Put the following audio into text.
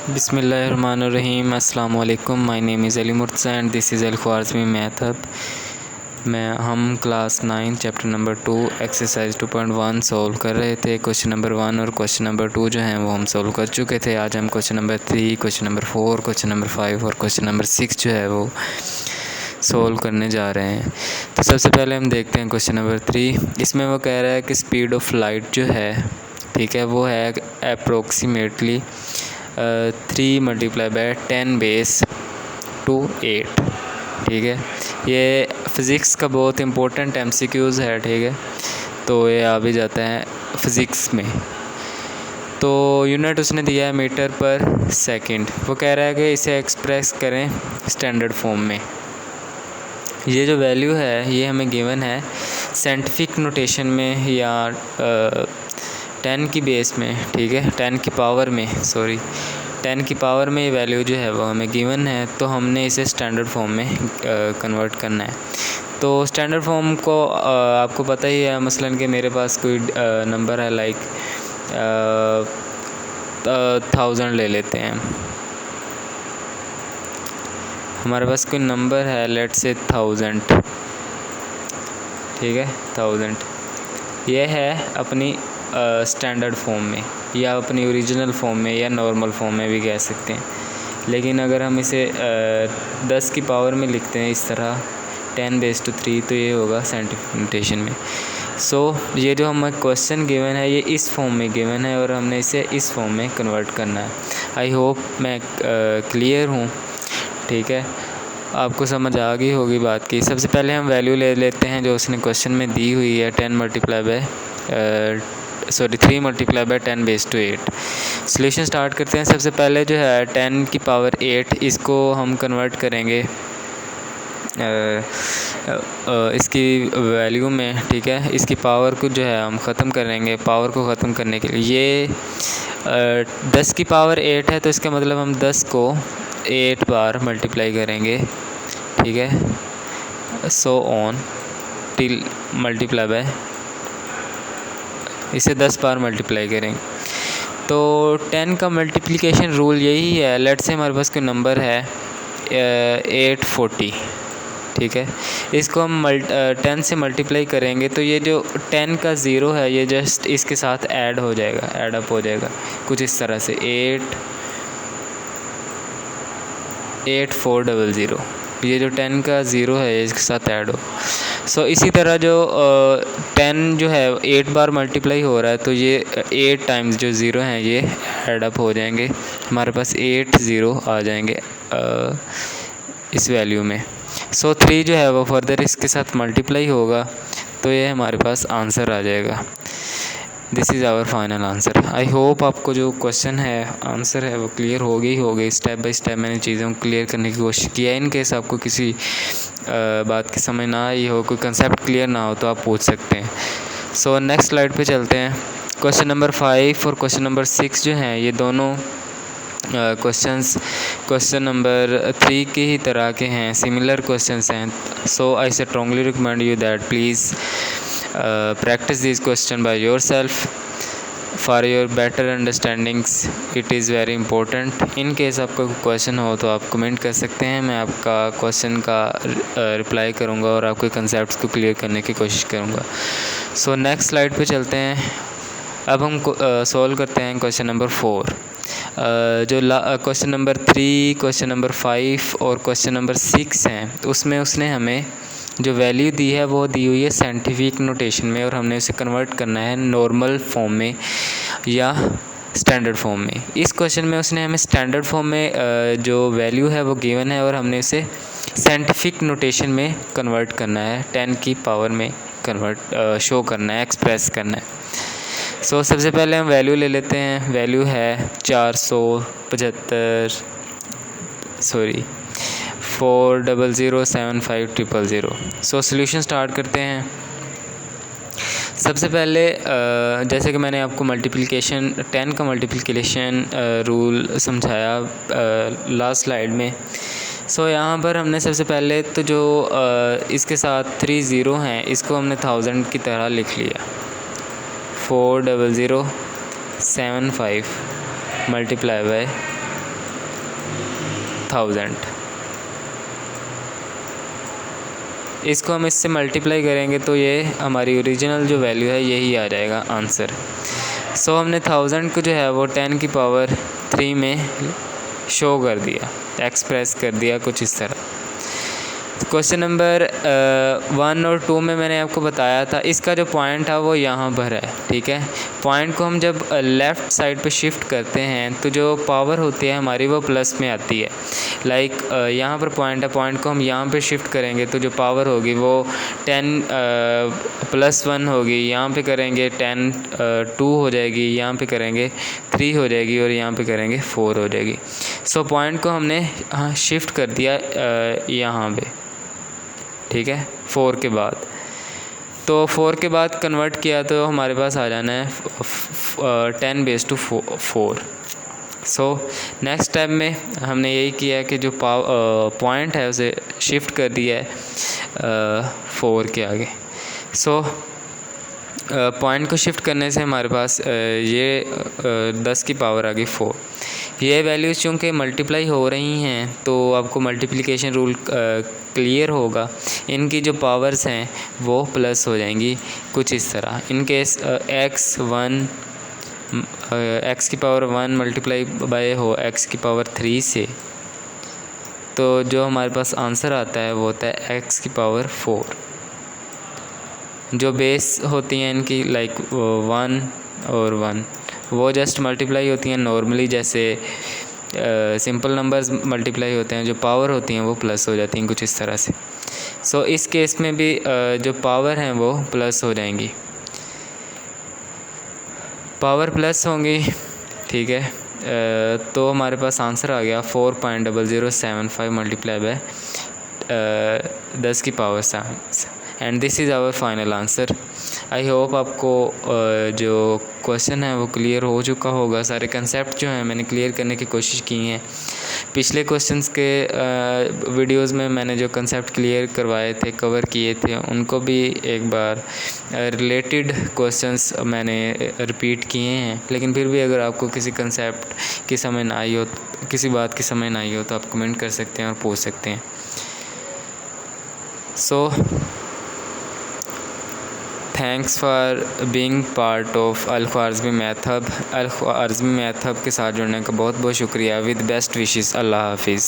बिस्मिल्लाहिर्रहमानिर्रहीम। अस्सलाम वालेकुम। My name is Ali Murtaza and this is Al Khwarizmi math hub. हम class 9 chapter number 2 exercise 2.1 solve कर रहे थे। क्वेश्चन नंबर 1 और क्वेश्चन नंबर 2 जो हैं वो हम सॉल्व कर चुके थे। आज हम question number 3, question number 4, question number 5 और क्वेश्चन नंबर 6 जो है वो सॉल्व करने जा रहे हैं। तो सबसे पहले हम देखते हैं क्वेश्चन नंबर 3। इसमें वो कह रहा है कि स्पीड ऑफ लाइट जो है, ठीक है, वो है अप्रोक्सीमेटली 3 × 10⁻²⁸। ठीक है, ये फ़िज़िक्स का बहुत इंपॉर्टेंट MCQs है। ठीक है, तो ये आ भी जाता है फ़िज़िक्स में। तो यूनिट उसने दिया है मीटर पर सेकंड। वो कह रहा है कि इसे एक्सप्रेस करें स्टैंडर्ड फॉर्म में। ये जो वैल्यू है ये हमें गिवन है साइंटिफिक नोटेशन में या 10 की बेस में। ठीक है, 10 की पावर में ये वैल्यू जो है वो हमें गिवन है, तो हमने इसे स्टैंडर्ड फॉर्म में कन्वर्ट करना है। तो स्टैंडर्ड फॉर्म को आपको पता ही है, मसलन कि मेरे पास कोई नंबर है, लाइक 1000 ले लेते हैं। हमारे पास कोई नंबर है, लेट्स से 1000। ठीक है, 1000 ये है अपनी स्टैंडर्ड फॉर्म में या अपनी ओरिजिनल फॉर्म में या नॉर्मल फॉर्म में भी कह सकते हैं। लेकिन अगर हम इसे 10 की पावर में लिखते हैं इस तरह 10⁻³ तो ये होगा साइंटिफिक नोटेशन में। ये जो हमें क्वेश्चन गिवन है ये इस फॉर्म में गिवन है और हमने इसे इस फॉर्म में कन्वर्ट करना है। आई होप मैं क्लियर हूँ। ठीक है, आपको समझ आ गई होगी बात की। सबसे पहले हम वैल्यू ले लेते हैं जो उसने क्वेश्चन में दी हुई है, 3 × 10⁻8। सॉल्यूशन स्टार्ट करते हैं। सबसे पहले जो है 10 की पावर 8 इसको हम कन्वर्ट करेंगे इसकी वैल्यू में। ठीक है, इसकी पावर को जो है हम ख़त्म करेंगे। पावर को ख़त्म करने के लिए ये 10 की पावर 8 है, तो इसका मतलब हम 10 को 8 बार मल्टीप्लाई करेंगे। ठीक है, so on till multiply by, इसे 10 बार मल्टीप्लाई करेंगे। तो 10 का मल्टीप्लिकेशन रूल यही है। लेट्स से हमारे पास कोई नंबर है 840। ठीक है, इसको हम 10 से मल्टीप्लाई करेंगे तो ये जो 10 का 0 है ये जस्ट इसके साथ ऐड हो जाएगा, ऐड अप हो जाएगा कुछ इस तरह से 8400। ये जो 10 का 0 है इसके साथ ऐड हो। इसी तरह जो 10 जो है 8 बार मल्टीप्लाई हो रहा है, तो ये 8 टाइम्स जो 0 हैं ये ऐड अप हो जाएंगे। हमारे पास 8 0 आ जाएंगे इस वैल्यू में। 3 जो है वो फर्दर इसके साथ मल्टीप्लाई होगा, तो ये हमारे पास आंसर आ जाएगा। This is our final answer. I hope आपको जो क्वेश्चन है आंसर है वो क्लियर हो गई। स्टेप बाय स्टेप मैंने चीज़ों को क्लियर करने की कोशिश की है। इन केस आपको किसी बात की समझ ना आई हो, कोई कंसेप्ट क्लियर ना हो, तो आप पूछ सकते हैं। नेक्स्ट स्लाइड पे चलते हैं। क्वेश्चन नंबर 5 और क्वेश्चन नंबर 6 जो हैं ये दोनों क्वेश्चन नंबर 3 की ही तरह के हैं, सिमिलर क्वेश्चंस हैं। I strongly recommend you that please practice these question by yourself for your better understandings. It is very important. in case आपका क्वेश्चन हो तो आप कमेंट कर सकते हैं, मैं आपका क्वेश्चन का रिप्लाई करूँगा और आपके कंसेप्ट को क्लियर करने की कोशिश करूँगा। नेक्स्ट स्लाइड पे चलते हैं। अब हम सॉल्व करते हैं क्वेश्चन नंबर 4। जो क्वेश्चन नंबर 3, क्वेश्चन नंबर 5 और क्वेश्चन नंबर 6 हैं, उसमें उसने हमें जो वैल्यू दी है वो दी हुई है साइंटिफिक नोटेशन में और हमने उसे कन्वर्ट करना है नॉर्मल फॉर्म में या स्टैंडर्ड फॉर्म में। इस क्वेश्चन में उसने हमें स्टैंडर्ड फॉर्म में जो वैल्यू है वो गिवन है और हमने उसे साइंटिफिक नोटेशन में कन्वर्ट करना है, 10 की पावर में कन्वर्ट शो करना है, एक्सप्रेस करना है। सबसे पहले हम वैल्यू ले लेते हैं। वैल्यू है 400,75000। सॉल्यूशन स्टार्ट करते हैं। सबसे पहले जैसे कि मैंने आपको मल्टीप्लिकेशन 10 का मल्टीप्लिकेशन रूल समझाया लास्ट स्लाइड में। यहाँ पर हमने सबसे पहले तो जो इसके साथ 3 0 हैं इसको हमने 1000 की तरह लिख लिया। 400,750 मल्टीप्लाई बाय 1000। इसको हम इससे मल्टीप्लाई करेंगे तो ये हमारी ओरिजिनल जो वैल्यू है यही आ जाएगा आंसर। सो हमने 1000 को जो है वो 10 की पावर 3 में शो कर दिया, एक्सप्रेस कर दिया कुछ इस तरह। क्वेश्चन नंबर 1 और 2 में मैंने आपको बताया था इसका जो पॉइंट है वो यहाँ पर है, ठीक है। पॉइंट को हम जब लेफ़्ट साइड पे शिफ्ट करते हैं तो जो पावर होती है हमारी वो प्लस में आती है। लाइक यहाँ पर पॉइंट है, पॉइंट को हम यहाँ पे शिफ्ट करेंगे तो जो पावर होगी वो 10 + 1 होगी, यहाँ पे करेंगे 10 2 हो जाएगी, यहाँ पे करेंगे 3 हो जाएगी और यहाँ पे करेंगे 4 हो जाएगी। सो पॉइंट को हमने शिफ्ट कर दिया यहाँ पे, ठीक है, 4 के बाद। तो 4 के बाद कन्वर्ट किया तो हमारे पास आ जाना है 10⁻⁴। सो नेक्स्ट स्टेप में हमने यही किया कि जो पॉइंट है उसे शिफ्ट कर दिया है 4 के आगे। सो पॉइंट को शिफ्ट करने से हमारे पास ये 10 की पावर आ गई 4। ये वैल्यूज़ चूँकि मल्टीप्लाई हो रही हैं तो आपको मल्टीप्लिकेशन रूल क्लियर होगा। इनकी जो पावर्स हैं वो प्लस हो जाएंगी कुछ इस तरह। इन केस x की पावर 1 मल्टीप्लाई बाय हो x की पावर 3 से, तो जो हमारे पास आंसर आता है वो होता है x की पावर 4। जो बेस होती हैं इनकी लाइक 1 और 1 वो जस्ट मल्टीप्लाई होती हैं नॉर्मली, जैसे सिंपल नंबर्स मल्टीप्लाई होते हैं। जो पावर होती हैं वो प्लस हो जाती हैं कुछ इस तरह से। सो इस केस में भी जो पावर हैं वो प्लस हो जाएंगी, पावर प्लस होंगी, ठीक है। तो हमारे पास आंसर आ गया 4.0075 मल्टीप्लाई बाय 10 की power 7 and this is our final answer. I hope आपको जो क्वेश्चन है वो क्लियर हो चुका होगा। सारे कंसेप्ट जो हैं मैंने क्लियर करने की कोशिश की हैं। पिछले क्वेश्चंस के वीडियोस में मैंने जो कंसेप्ट क्लियर करवाए थे, कवर किए थे, उनको भी एक बार रिलेटेड क्वेश्चंस मैंने रिपीट किए हैं। लेकिन फिर भी अगर आपको किसी कंसेप्ट की समझ ना आई हो, किसी बात की समझ ना आई हो तो आप कमेंट कर सकते हैं और पूछ सकते हैं। So thanks for being part of Al Khwarizmi math hub. Al Khwarizmi math hub के साथ जुड़ने का बहुत बहुत शुक्रिया। With best wishes. अल्लाह हाफिज़।